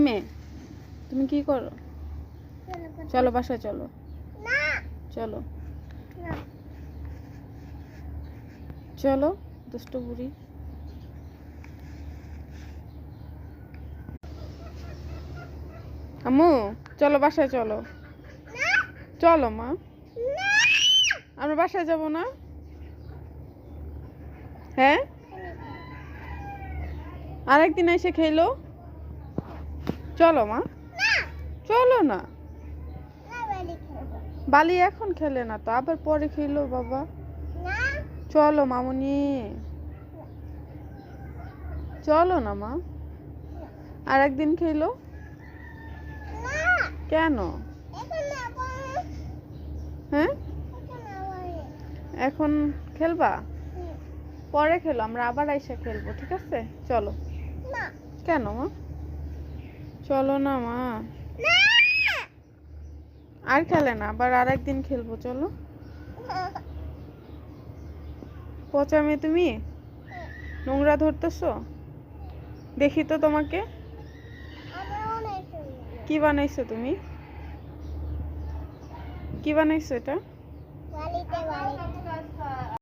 মেয়ে তুমি কি করো? চলো বাসায় চলো। চলো চলো দুষ্টু বুড়ি। আম্মু চলো বাসায় চলো। চলো মা, আমরা বাসায় যাব না? হ্যাঁ, আরেকদিন এসে খেলো। চলো মা, চলো না। বালি এখন খেলে না তো, আবার পরে খেলো বাবা। চলো মামুনি, চলো না মা, আরেকদিন খেলো। কেন? হ্যাঁ, এখন খেলবা? পরে খেলো, আমরা আবার আইসা খেলবো, ঠিক আছে? চলো। কেন মা? চলো না মা, আর খেলে না, আবার আরেকদিন খেলবো, চলো। পচা মেয়ে তুমি, নোংরা ধরতেছো। দেখি তো তোমাকে, কি বানাইছো তুমি? কি বানাইছো এটা?